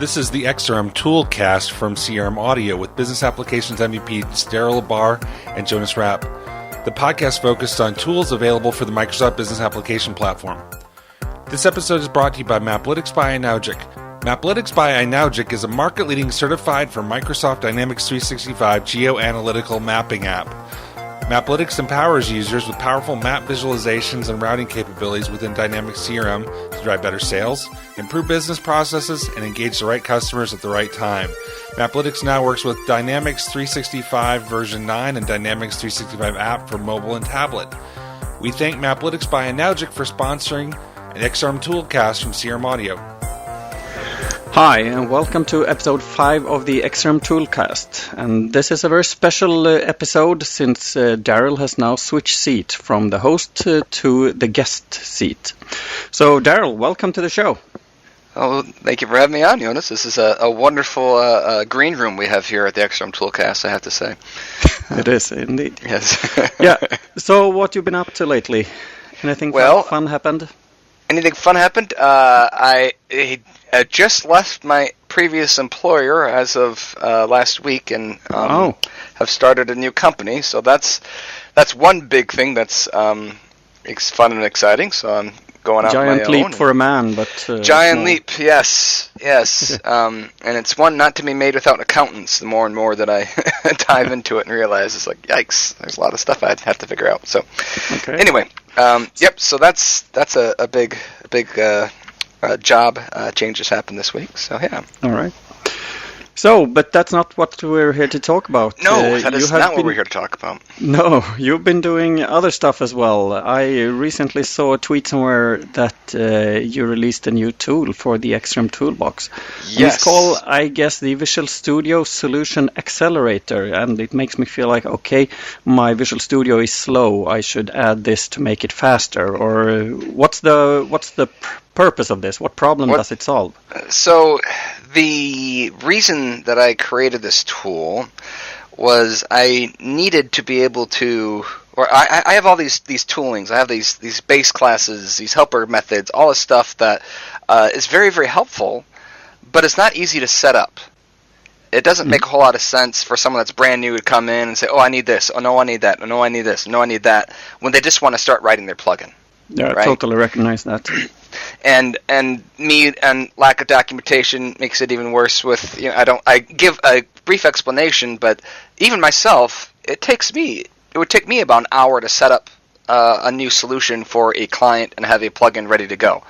This is the XrmToolCast from CRM Audio with business applications MVPs Daryl and Jonas Rapp. The podcast focused on tools available for the Microsoft Business Application Platform. This episode is brought to you by Maplytics by Inaugic. Maplytics by Inaugic is a market-leading certified for Microsoft Dynamics 365 geoanalytical mapping app. Maplytics empowers users with powerful map visualizations and routing capabilities within Dynamics CRM to drive better sales, improve business processes, and engage the right customers at the right time. Maplytics now works with Dynamics 365 version 9 and Dynamics 365 app for mobile and tablet. We thank Maplytics by Inaugic for sponsoring an XrmToolCast from CRM Audio. Hi, and welcome to episode 5 of the XrmToolCast. And this is a very special episode since Daryl has now switched seat from the host to the guest seat. So, Daryl, welcome to the show. Oh, thank you for having me on, Jonas. This is a wonderful green room we have here at the XrmToolCast, I have to say. It is, indeed. Yes. Yeah. So, what you been up to lately? Anything fun happened? Anything fun happened? I just left my previous employer as of last week, and have started a new company. So that's one big thing that's it's fun and exciting. So I'm going out on my own. Giant leap for a man, but giant leap, yes. And it's one not to be made without accountants. The more and more that I dive into it and realize it's like, yikes, there's a lot of stuff I'd have to figure out. So anyway, yep. So that's a big job changes happened this week. So yeah. All right. So, but that's not what we're here to talk about. No, that is not what we're here to talk about. No, you've been doing other stuff as well. I recently saw a tweet somewhere that you released a new tool for the XrmToolBox. Yes. It's called, I guess, the Visual Studio Solution Accelerator, and it makes me feel like, okay, my Visual Studio is slow. I should add this to make it faster. Or what's the purpose of this? What problem does it solve? So the reason that I created this tool was I needed to be able to, or I have all these toolings. I have these base classes, these helper methods, all this stuff that is very, very helpful, but it's not easy to set up. It doesn't make a whole lot of sense for someone that's brand new to come in and say, oh, I need this. Oh, no, I need that. Oh, no, I need this. No, I need that. When they just want to start writing their plugin. Yeah, right? I totally recognize that. And me and lack of documentation makes it even worse. With I give a brief explanation, but even myself, it would take me about an hour to set up a new solution for a client and have a plugin ready to go.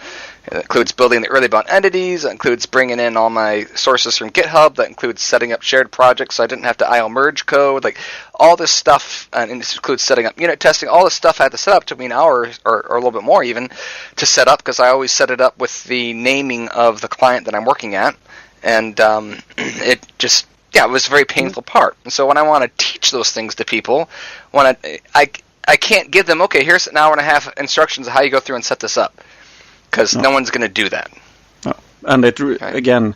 It includes building the early bound entities. It includes bringing in all my sources from GitHub. That includes setting up shared projects so I didn't have to IO merge code. Like all this stuff, and this includes setting up unit testing. All this stuff I had to set up. Took me an hour or a little bit more even to set up, because I always set it up with the naming of the client that I'm working at, and it was a very painful part. And so when I want to teach those things to people, when I can't give them, okay, here's an hour and a half instructions of how you go through and set this up. Because no one's going to do that. No. And again,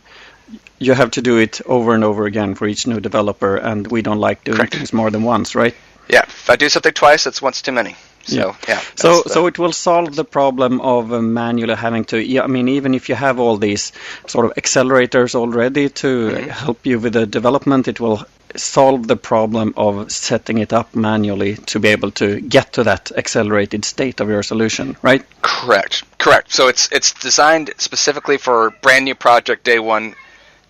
you have to do it over and over again for each new developer, and we don't like doing things more than once, right? Yeah, if I do something twice, it's once too many. So, yeah. So it will solve the problem of manually having to, even if you have all these sort of accelerators already to help you with the development, it will solve the problem of setting it up manually to be able to get to that accelerated state of your solution, right? Correct. So it's designed specifically for brand new project day one.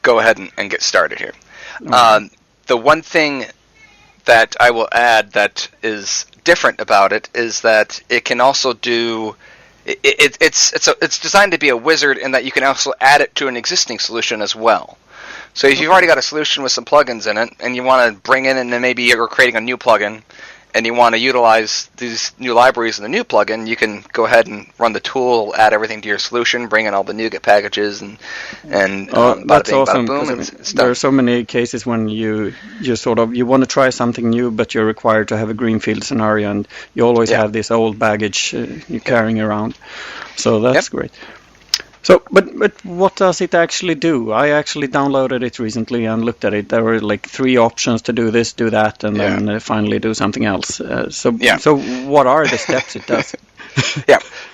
Go ahead and get started here. The one thing that I will add that is different about it is that it can also do. It's designed to be a wizard in that you can also add it to an existing solution as well. So if you've already got a solution with some plugins in it, and you want to bring in, and then maybe you're creating a new plugin, and you want to utilize these new libraries in the new plugin, you can go ahead and run the tool, add everything to your solution, bring in all the NuGet packages, and that's awesome. There are so many cases when you want to try something new, but you're required to have a greenfield scenario, and you always have this old baggage you're carrying around. So that's great. So, but what does it actually do? I actually downloaded it recently and looked at it. There were like 3 options to do this, do that, and then finally do something else. So what are the steps it does?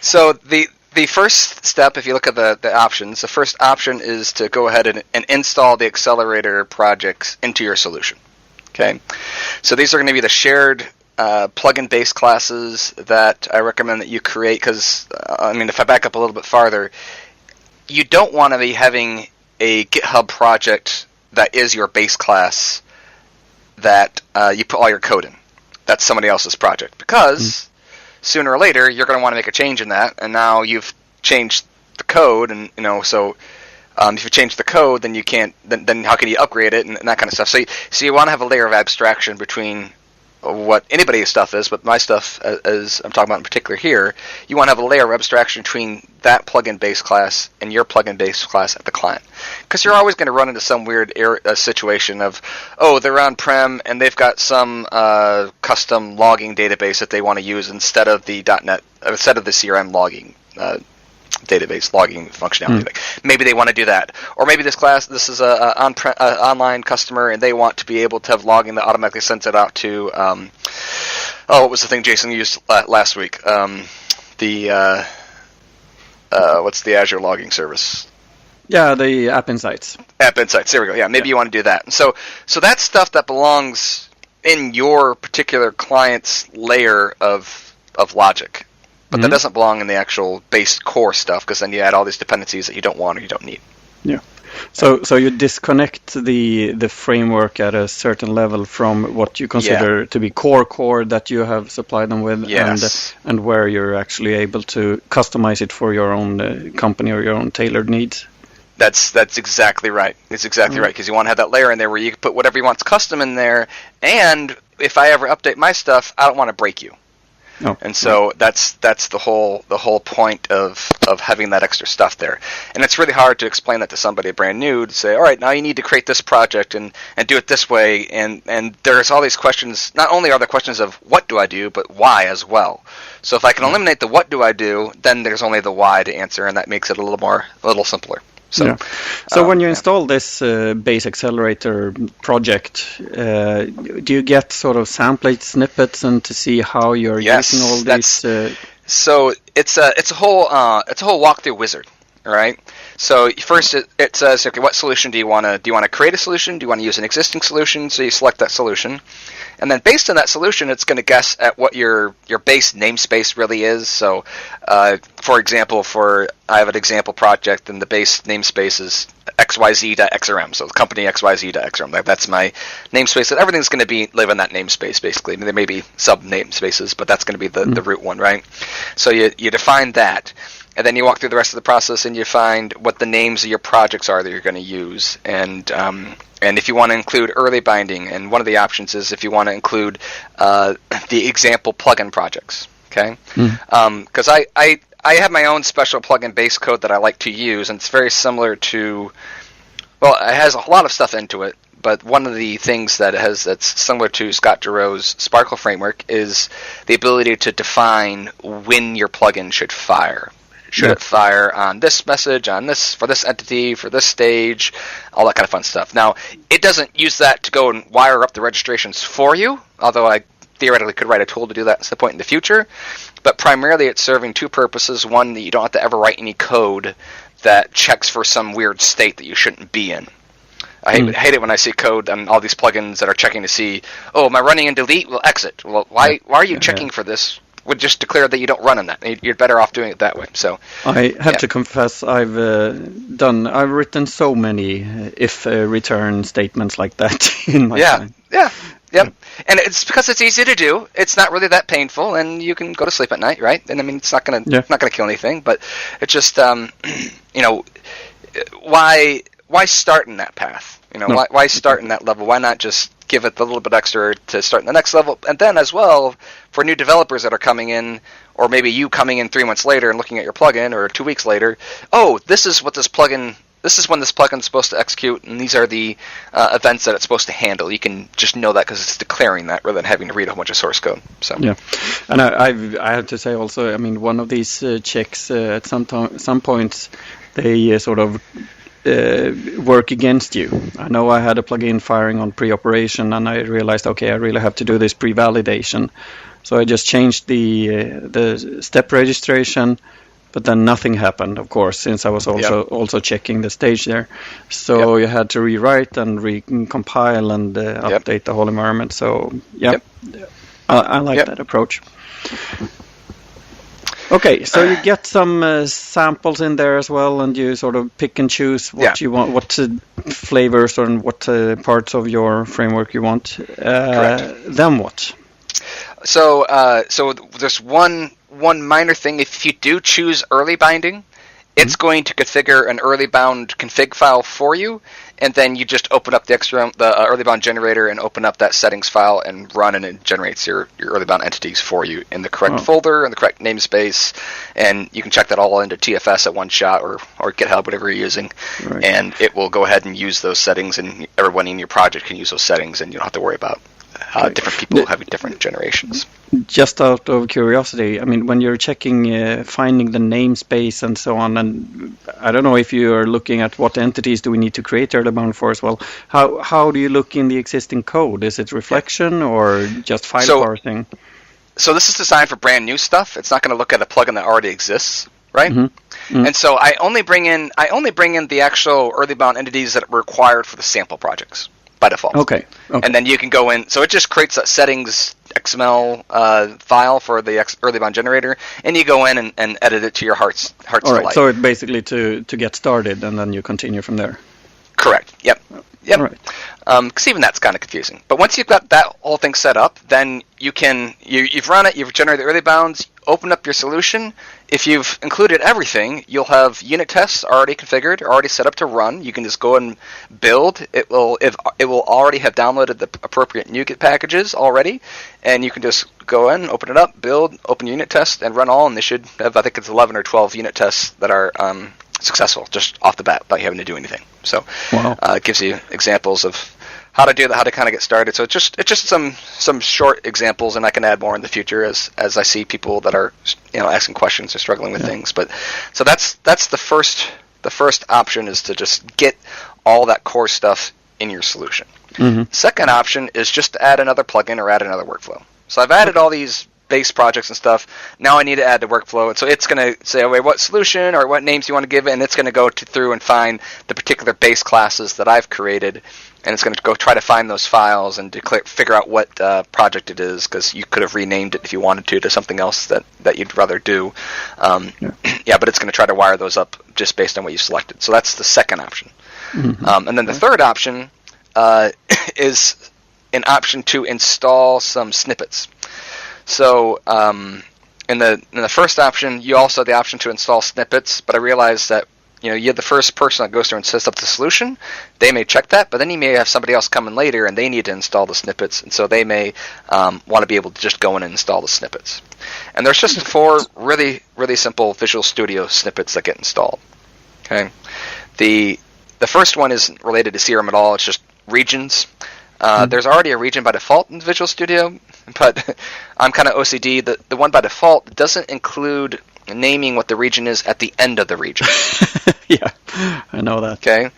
So the the first step, if you look at the options, the first option is to go ahead and install the Accelerator projects into your solution. Okay, so these are going to be the shared plugin base classes that I recommend that you create, because if I back up a little bit farther, you don't want to be having a GitHub project that is your base class that you put all your code in. That's somebody else's project, because sooner or later you're going to want to make a change in that, and now you've changed the code, and so if you change the code, then you can't. Then how can you upgrade it and that kind of stuff? So you want to have a layer of abstraction between what anybody's stuff is, but my stuff, as I'm talking about in particular here, you want to have a layer of abstraction between that plugin base class and your plugin base class at the client. Because you're always going to run into some weird situation of, they're on-prem and they've got some custom logging database that they want to use instead of the CRM logging database logging functionality. Like maybe they want to do that, or maybe this is a online customer and they want to be able to have logging that automatically sends it out to what was the thing Jason used last week? What's the Azure logging service? Yeah, the App Insights. App Insights. There we go. Yeah, maybe you want to do that. So that's stuff that belongs in your particular client's layer of logic. But that doesn't belong in the actual base core stuff, because then you add all these dependencies that you don't want or you don't need. Yeah. So you disconnect the framework at a certain level from what you consider to be core that you have supplied them with, and where you're actually able to customize it for your own company or your own tailored needs. That's exactly right. It's exactly right, because you want to have that layer in there where you can put whatever you want's custom in there, and if I ever update my stuff, I don't want to break you. And so that's the whole point of having that extra stuff there. And it's really hard to explain that to somebody brand new, to say, all right, now you need to create this project and do it this way. And there's all these questions. Not only are there questions of what do I do, but why as well. So if I can eliminate the what do I do, then there's only the why to answer, and that makes it a little simpler. So when you install this base accelerator project, do you get sort of sample snippets and to see how you're using all these? So it's a whole walkthrough wizard, all right? So first it says, okay, what solution do you want to? Do you want to create a solution? Do you want to use an existing solution? So you select that solution. And then based on that solution, it's going to guess at what your base namespace really is. So, for example, I have an example project, and the base namespace is xyz.xrm. So the company xyz.xrm. That's my namespace. So everything's going to live in that namespace, basically. I mean, there may be sub namespaces, but that's going to be the root one, right? So you define that. And then you walk through the rest of the process and you find what the names of your projects are that you're going to use. And if you want to include early binding, and one of the options is if you want to include the example plugin projects, okay? Because I have my own special plugin base code that I like to use, and it's very similar to, well, it has a lot of stuff into it, but one of the things that's similar to Scott Giroux's Sparkle framework is the ability to define when your plugin should fire. Should it fire on this message, on this, for this entity, for this stage, all that kind of fun stuff. Now, it doesn't use that to go and wire up the registrations for you, although I theoretically could write a tool to do that at some point in the future. But primarily it's serving two purposes. One, that you don't have to ever write any code that checks for some weird state that you shouldn't be in. I hate it when I see code on all these plugins that are checking to see, am I running in delete? Well, exit. Well, why are you checking for this? Would just declare that you don't run in that. You're better off doing it that way. So I have to confess, I've written so many if return statements like that in my time. Yeah. And it's because it's easy to do. It's not really that painful, and you can go to sleep at night, right? And I mean, it's not gonna kill anything. But it's just why start in that path? Why start in that level? Why not just give it a little bit extra to start in the next level? And then as well, for new developers that are coming in, or maybe you coming in 3 months later and looking at your plugin, or 2 weeks later, this is when this plugin is supposed to execute, and these are the events that it's supposed to handle. You can just know that because it's declaring that rather than having to read a whole bunch of source code. So and I have to say also, I mean, one of these checks at some points they sort of work against you. I know I had a plugin firing on pre-operation, and I realized, okay, I really have to do this pre-validation. So I just changed the step registration, But then nothing happened, of course, since I was also checking the stage there. So you had to rewrite and recompile and update the whole environment. So I like that approach. Okay, so you get some samples in there as well, and you sort of pick and choose what you want, what flavors or what parts of your framework you want. Then what? So there's one minor thing. If you do choose early binding, it's going to configure an early bound config file for you, and then you just open up the early bound generator and open up that settings file and run, and it generates your early bound entities for you in the correct folder and the correct namespace, and you can check that all into TFS at one shot or GitHub, whatever you're using, and it will go ahead and use those settings, and everyone in your project can use those settings, and you don't have to worry about different people having different generations. Just out of curiosity, I mean, when you're checking, finding the namespace and so on, and I don't know if you are looking at what entities do we need to create early bound for as well. How do you look in the existing code? Is it reflection or just file parsing? So this is designed for brand new stuff. It's not going to look at a plugin that already exists, right? And so I only bring in the actual early bound entities that are required for the sample projects by default. Okay. And then you can go in. So it just creates that settings XML file for the early bound generator, and you go in and edit it to your heart's delight. So it's basically to get started, and then you continue from there. Correct. Yep. All right. Because even that's kind of confusing. But once you've got that whole thing set up, then you've run it, you've generated the early bounds, open up your solution. If you've included everything, you'll have unit tests already configured, already set up to run. You can just go and build. It will already have downloaded the appropriate NuGet packages already, and you can just go in, open it up, build, open unit test, and run all. And they should have, I think it's 11 or 12 unit tests that are successful just off the bat without you having to do anything. So it gives you examples of how to do that, how to kind of get started. So it's just some short examples, and I can add more in the future as I see people that are asking questions or struggling with things. But so that's the first option, is to just get all that core stuff in your solution. Second option is just to add another plugin or add another workflow. So I've added all these base projects and stuff. Now I need to add the workflow, and so it's going to say, okay, what solution or what names you want to give it, and it's going to go through and find the particular base classes that I've created, and it's going to go try to find those files and figure out what project it is, because you could have renamed it if you wanted to something else that you'd rather do. But it's going to try to wire those up just based on what you selected. So that's the second option. And then the third option is an option to install some snippets. So in the first option, you also have the option to install snippets, but I realized that you're the first person that goes through and sets up the solution. They may check that, but then you may have somebody else come in later, and they need to install the snippets, and so they may want to be able to just go in and install the snippets. And there's just 4 really, really simple Visual Studio snippets that get installed. Okay, the first one isn't related to CRM at all. It's just regions. There's already a region by default in Visual Studio, but I'm kind of OCD. The one by default doesn't include naming what the region is at the end of the region. Yeah, I know that. Okay,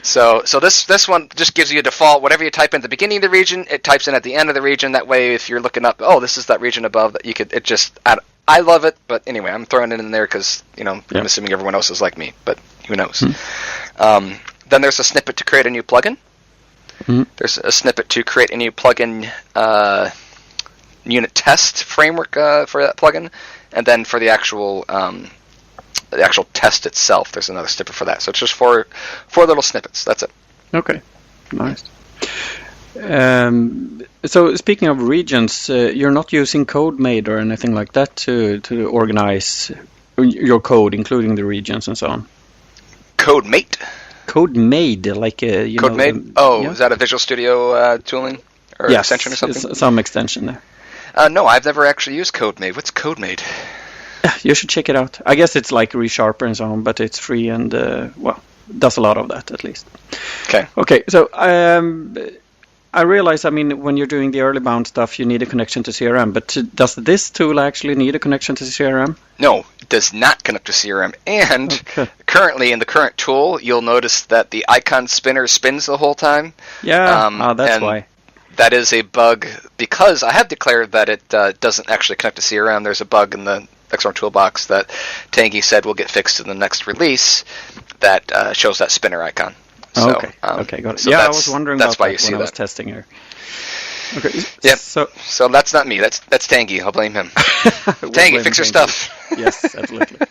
so this one just gives you a default. Whatever you type in at the beginning of the region, it types in at the end of the region. That way, if you're looking up, this is that region above, that you could. It just I love it, but anyway, I'm throwing it in there because I'm assuming everyone else is like me, but who knows? Then there's a snippet to create a new plugin. There's a snippet to create a new plugin unit test framework for that plugin, and then for the actual test itself, there's another snippet for that. So it's just four little snippets. That's it. Okay, nice. So speaking of regions, you're not using CodeMade or anything like that to organize your code, including the regions and so on. CodeMate. CodeMade, like CodeMade. Is that a Visual Studio tooling or extension or something? Some extension there. No, I've never actually used CodeMade. What's CodeMade? You should check it out. I guess it's like ReSharper and so on, but it's free and does a lot of that at least. Okay. So I realize, when you're doing the early bound stuff, you need a connection to CRM. But does this tool actually need a connection to CRM? No, it does not connect to CRM. And currently, in the current tool, you'll notice that the icon spinner spins the whole time. Yeah, that's why. That is a bug because I have declared that it doesn't actually connect to CRM. There's a bug in the XrmToolBox that Tanguy said will get fixed in the next release that shows that spinner icon. So, okay, got it. So I was wondering that's about why that you see when I was that. testing here. Okay. Yep. So that's not me. That's Tanguy. I'll blame him. Tanguy, fix your stuff. Yes, absolutely.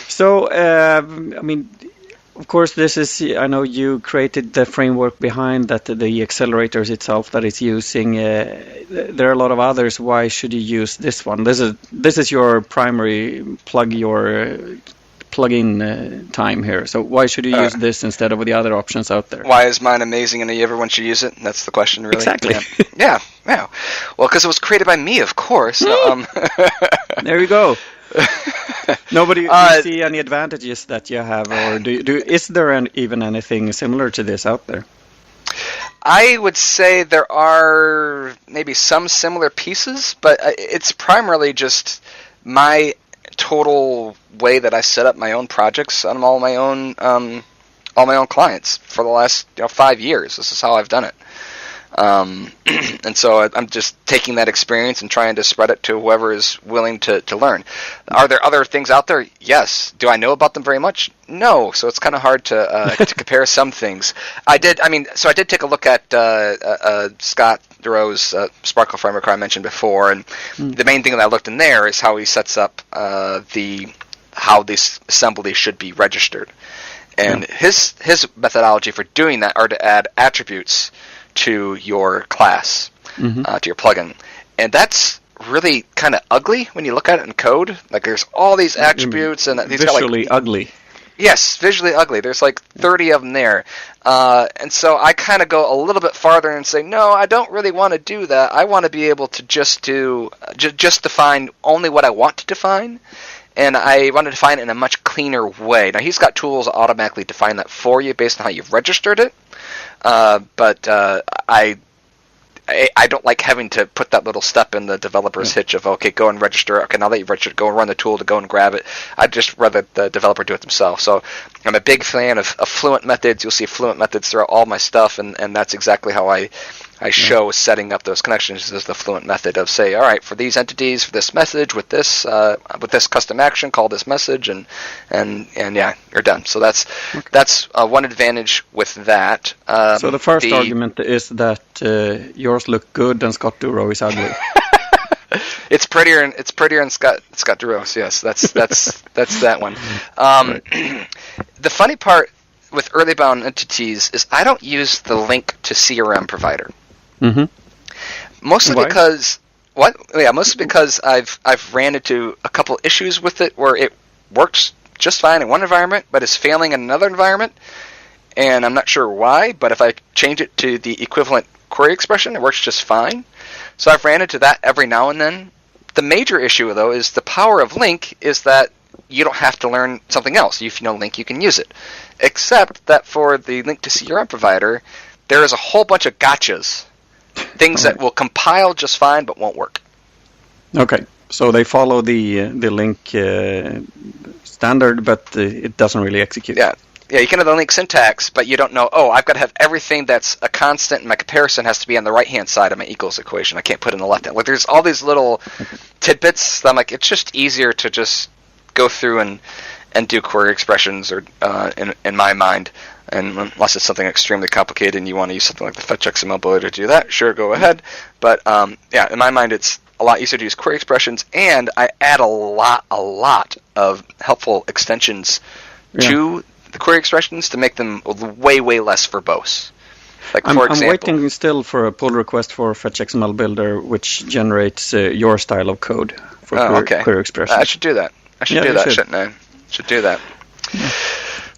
So, I mean, of course, this is, I know you created the framework behind that, the accelerators itself that it's using. There are a lot of others. Why should you use this one? This is your primary plug-in time here. So why should you use this instead of the other options out there? Why is mine amazing and everyone should use it? That's the question, really. Exactly. Yeah. Well, because it was created by me, of course. There you go. Nobody do you see any advantages that you have, or is there even anything similar to this out there? I would say there are maybe some similar pieces, but it's primarily just my total way that I set up my own projects on all my own clients for the last 5 years. This is how I've done it. And so I'm just taking that experience and trying to spread it to whoever is willing to learn. Are there other things out there? Yes. Do I know about them very much? No. So it's kind of hard to compare some things. I did take a look at Scott Durow's Sparkle framework I mentioned before, and the main thing that I looked in there is how he sets up how this assembly should be registered. And his methodology for doing that are to add attributes to your class, to your plugin. And that's really kind of ugly when you look at it in code. Like, there's all these attributes, and these visually ugly. Yes, visually ugly. There's like 30 of them there. And so I kind of go a little bit farther and say, no, I don't really want to do that. I want to be able to just define only what I want to define. And I want to define it in a much cleaner way. Now, he's got tools that automatically define that for you based on how you've registered it. But I don't like having to put that little step in the developer's hitch of, okay, go and register. Okay, now that you've registered, go and run the tool to go and grab it. I'd just rather the developer do it themselves. So I'm a big fan of fluent methods. You'll see fluent methods throughout all my stuff, and that's exactly how I show setting up those connections is the fluent method of, say, all right, for these entities, for this message, with this custom action, call this message, and yeah, you're done. So that's one advantage with that. So the first argument is that yours look good and Scott Durow is ugly. It's prettier in Scott Durow's. Yes, that's that one. The funny part with early bound entities is I don't use the link to CRM provider. Mostly because I've ran into a couple issues with it where it works just fine in one environment but is failing in another environment, and I'm not sure why, but if I change it to the equivalent query expression, it works just fine. So I've ran into that every now and then. The major issue, though, is the power of link is that you don't have to learn something else. If you know link, you can use it. Except that for the link to CRM provider, there is a whole bunch of gotchas. Things that will compile just fine but won't work. Okay, so they follow the link standard, but it doesn't really execute. Yeah, you can have the link syntax, but you don't know, I've got to have everything that's a constant, and my comparison has to be on the right-hand side of my equals equation. I can't put it in the left-hand. Like, there's all these little tidbits that I'm like, it's just easier to just go through and do query expressions, or in my mind. And unless it's something extremely complicated and you want to use something like the fetch XML ability to do that, sure, go ahead. But in my mind, it's a lot easier to use query expressions, and I add a lot of helpful extensions to the query expressions to make them way, way less verbose. Like, for example, I'm waiting still for a pull request for Fetch XML Builder, which generates your style of code for query expressions. I should do that. Shouldn't I? Should do that. Yeah.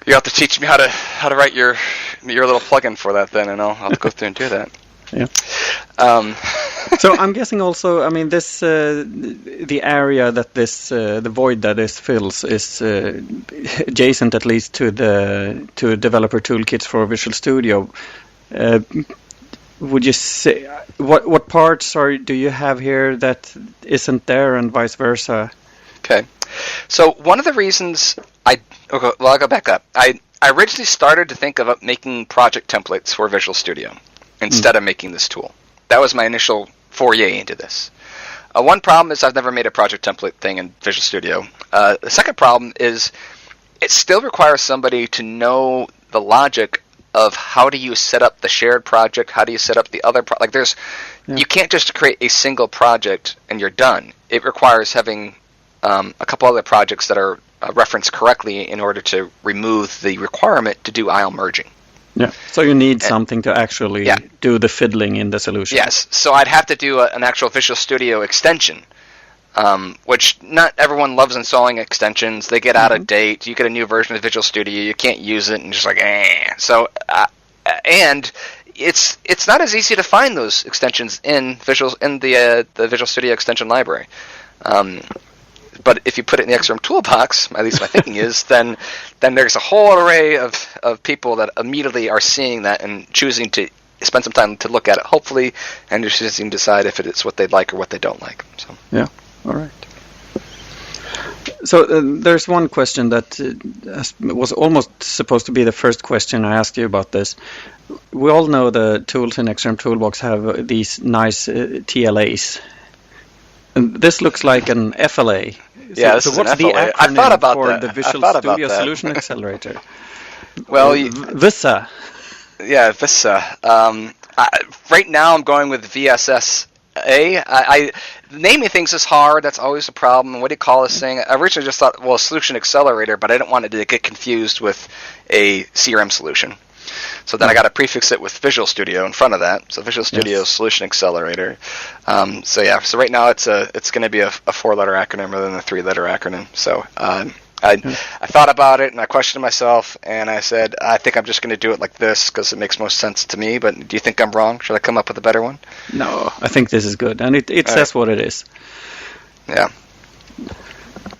You have to teach me how to write your little plugin for that then, and I'll have to go through and do that. Yeah. So I'm guessing also, I mean, this the area that this the void that this fills is adjacent at least to developer toolkits for Visual Studio. Would you say what parts do you have here that isn't there, and vice versa? Okay. So one of the reasons I'll go back up. I originally started to think of making project templates for Visual Studio instead of making this tool. That was my initial foray into this. One problem is I've never made a project template thing in Visual Studio. The second problem is it still requires somebody to know the logic of how do you set up the shared project, how do you set up the other you can't just create a single project and you're done. It requires having a couple other projects that are referenced correctly in order to remove the requirement to do aisle merging. Yeah. So you need something to actually do the fiddling in the solution. Yes. So I'd have to do an actual Visual Studio extension, which not everyone loves installing extensions. They get out of date. You get a new version of Visual Studio, you can't use it, and just like, So, and it's not as easy to find those extensions in the Visual Studio extension library. But if you put it in the XrmToolBox, at least my thinking is, then there's a whole array of people that immediately are seeing that and choosing to spend some time to look at it, hopefully, and choosing to decide if it's what they like or what they don't like. So. Yeah, all right. So there's one question that was almost supposed to be the first question I asked you about this. We all know the tools in XrmToolBox have these nice TLAs. And this looks like an FLA. So what's the acronym I thought about for that. the Visual Studio Solution Accelerator? Well, VISA. Yeah, VISA. Right now I'm going with VSSA. Naming things is hard. That's always a problem. What do you call this thing? I originally just thought, Solution Accelerator, but I didn't want it to get confused with a CRM solution. So then I got to prefix it with Visual Studio in front of that. So Visual Studio Solution Accelerator. So right now it's going to be a 4-letter acronym rather than a 3-letter acronym. So I thought about it and I questioned myself and I said, I think I'm just going to do it like this because it makes most sense to me. But do you think I'm wrong? Should I come up with a better one? No, I think this is good, and it says what it is. Yeah.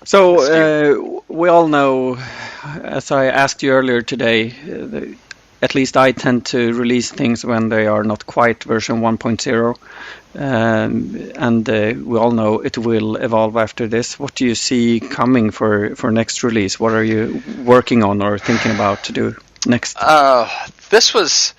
So we all know, as I asked you earlier today, at least I tend to release things when they are not quite version 1.0. And we all know it will evolve after this. What do you see coming for next release? What are you working on or thinking about to do next? This was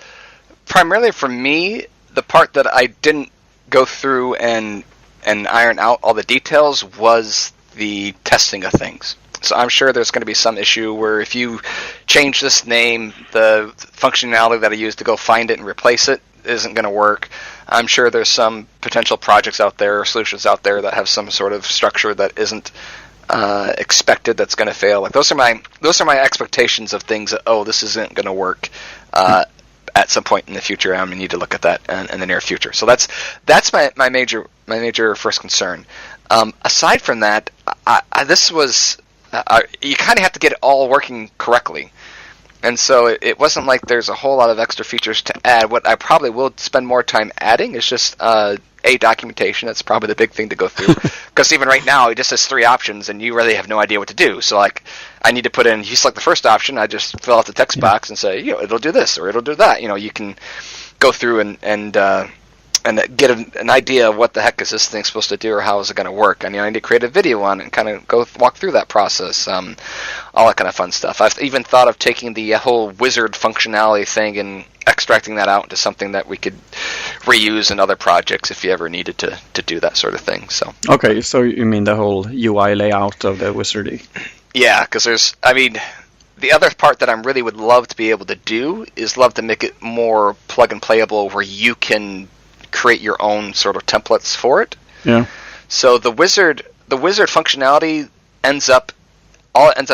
primarily for me the part that I didn't go through and iron out all the details was the testing of things. So I'm sure there's going to be some issue where if you change this name, the functionality that I use to go find it and replace it isn't going to work. I'm sure there's some potential projects out there or solutions out there that have some sort of structure that isn't expected that's going to fail. Like those are my expectations of things that this isn't going to work at some point in the future. I'm going to need to look at that in the near future. So that's my major first concern. Aside from that, this was. You kind of have to get it all working correctly. And so it wasn't like there's a whole lot of extra features to add. What I probably will spend more time adding is just documentation. That's probably the big thing to go through. Because even right now, it just has 3 options, and you really have no idea what to do. So like, I need to put in, you select the first option, I just fill out the text box and say, it'll do this or it'll do that. You can go through and get an idea of what the heck is this thing supposed to do or how is it going to work. I need to create a video on it and kind of walk through that process, all that kind of fun stuff. I've even thought of taking the whole wizard functionality thing and extracting that out into something that we could reuse in other projects if you ever needed to do that sort of thing. So okay, so you mean the whole UI layout of the wizardy? Yeah, because the other part that I really would love to be able to do is love to make it more plug and playable where you can create your own sort of templates for it. Yeah. So the wizard functionality ends up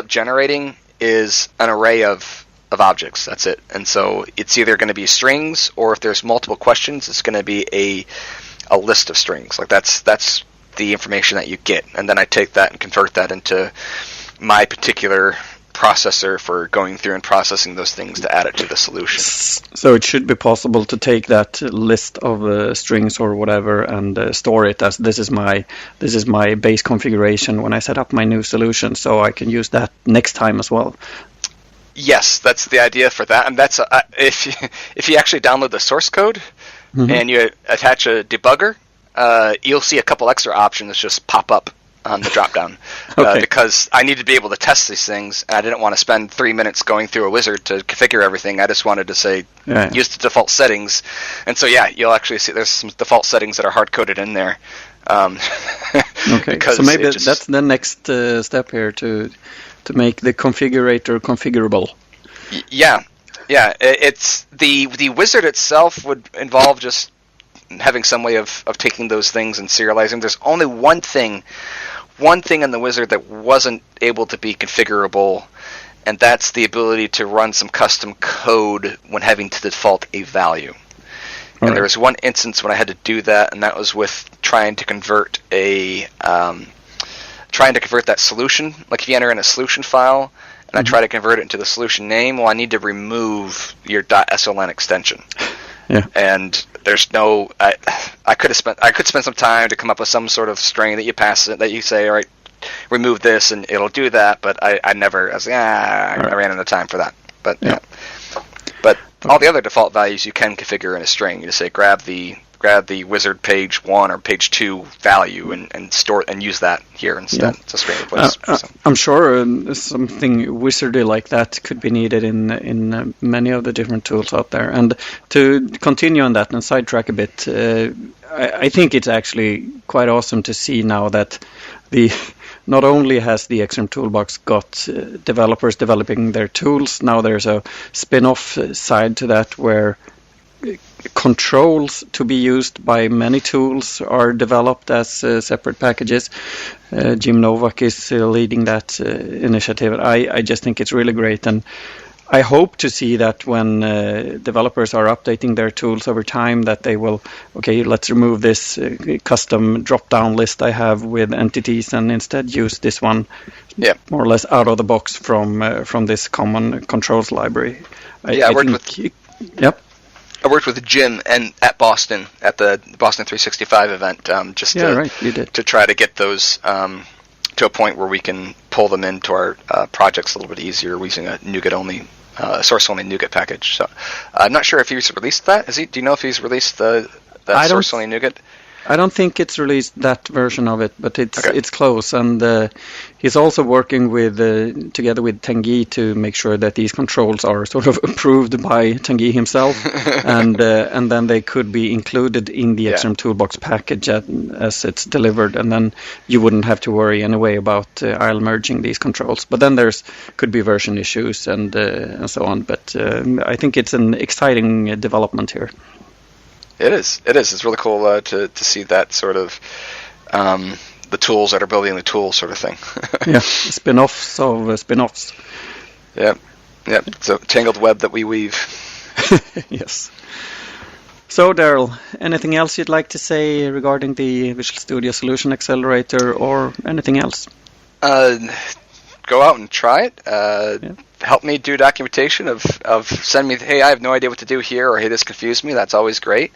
generating is an array of objects. That's it. And so it's either going to be strings, or if there's multiple questions, it's going to be a list of strings. Like that's the information that you get, and then I take that and convert that into my particular processor for going through and processing those things to add it to the solution. So it should be possible to take that list of strings or whatever and store it as this is my base configuration when I set up my new solution, so I can use that next time as well. Yes, that's the idea for that, and that's if you actually download the source code and you attach a debugger, you'll see a couple extra options just pop up on the drop-down. Because I need to be able to test these things, and I didn't want to spend 3 minutes going through a wizard to configure everything. I just wanted to say, use the default settings. And so, you'll actually see there's some default settings that are hard-coded in there Okay, so maybe that's the next step here to make the configurator configurable. Yeah. It's the wizard itself would involve just having some way of taking those things and serializing. There's only one thing in the wizard that wasn't able to be configurable, and that's the ability to run some custom code when having to default a value. And there was one instance when I had to do that, and that was with trying to convert that solution. Like if you enter in a solution file, and I try to convert it into the solution name, well, I need to remove your .sln extension. Yeah. And there's no. I could spend some time to come up with some sort of string that you pass it, that you say, all right, remove this, and it'll do that. But I never. I was like, I ran out of time for that. But yeah. But all the other default values you can configure in a string. You just say grab the wizard page 1 or page 2 value and store and use that here instead. It's a string replace. I'm sure something wizardy like that could be needed in many of the different tools out there. And to continue on that and sidetrack a bit, I think it's actually quite awesome to see now that not only has the XrmToolBox got developers developing their tools, now there's a spin-off side to that where controls to be used by many tools are developed as separate packages. Jim Novak is leading that initiative. I just think it's really great, and I hope to see that when developers are updating their tools over time, that they will, let's remove this custom drop-down list I have with entities and instead use this one more or less out of the box from this common controls library. I worked with Jim and at Boston at the Boston 365 event to try to get those to a point where we can pull them into our projects a little bit easier using a NuGet-only, source-only NuGet package. So I'm not sure if he's released that. Do you know if he's released that source-only NuGet? I don't think it's released that version of it, but it's close. And he's also working with together with Tanguy to make sure that these controls are sort of approved by Tanguy himself, and then they could be included in the XrmToolBox package as it's delivered, and then you wouldn't have to worry anyway about IL merging these controls. But then could be version issues and so on. But I think it's an exciting development here. It is. It's really cool to see that sort of the tools that are building the tools sort of thing. Spin-offs of spin-offs. Yep. It's a tangled web that we weave. Yes. So, Daryl, anything else you'd like to say regarding the Visual Studio Solution Accelerator or anything else? Go out and try it. Help me do documentation of send me, hey, I have no idea what to do here, or hey, this confused me. That's always great,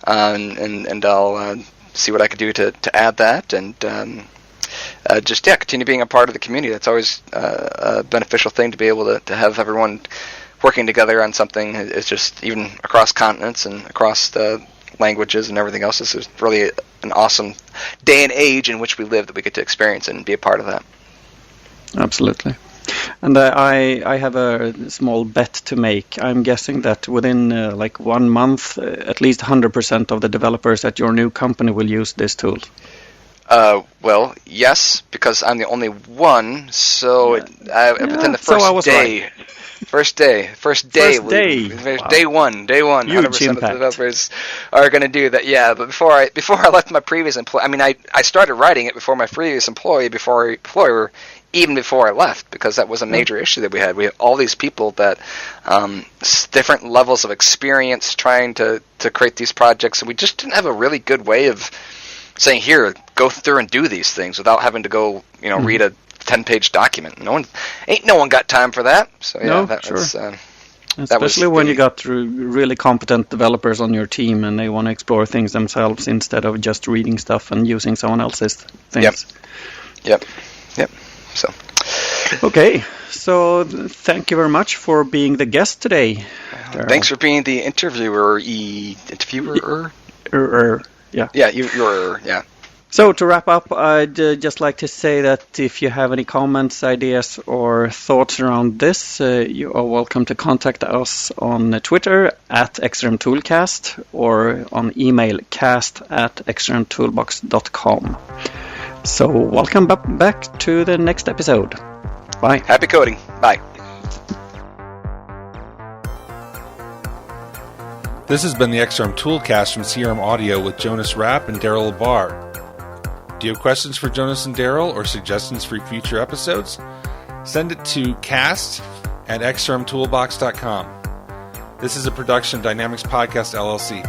and I'll see what I can do to add that, and continue being a part of the community. That's always a beneficial thing to be able to have everyone working together on something. It's just even across continents and across the languages and everything else. This is really an awesome day and age in which we live that we get to experience and be a part of that. Absolutely. And I have a small bet to make. I'm guessing that within 1 month, at least 100% of the developers at your new company will use this tool. Well, yes, because I'm the only one. So within the first day, day one, 100% of the developers are going to do that. Yeah, but before I left my previous employer, I started writing it before my previous employer. Even before I left, because that was a major issue that we had. We had all these people that different levels of experience trying to create these projects, and we just didn't have a really good way of saying, here, go through and do these things without having to go, read a 10-page document. No one got time for that. So especially when you got really competent developers on your team and they want to explore things themselves instead of just reading stuff and using someone else's things. Yep. So, okay, so thank you very much for being the guest today. Thanks for being the interviewer. So to wrap up, I'd just like to say that if you have any comments, ideas, or thoughts around this, you are welcome to contact us on Twitter at XrmToolCast or on email cast@XrmToolBox.com. So welcome back to the next episode. Bye. Happy coding. Bye. This has been the XrmToolCast from CRM Audio with Jonas Rapp and Daryl Labar. Do you have questions for Jonas and Daryl or suggestions for future episodes? Send it to cast@XrmToolBox.com. This is a production of Dynamics Podcast LLC.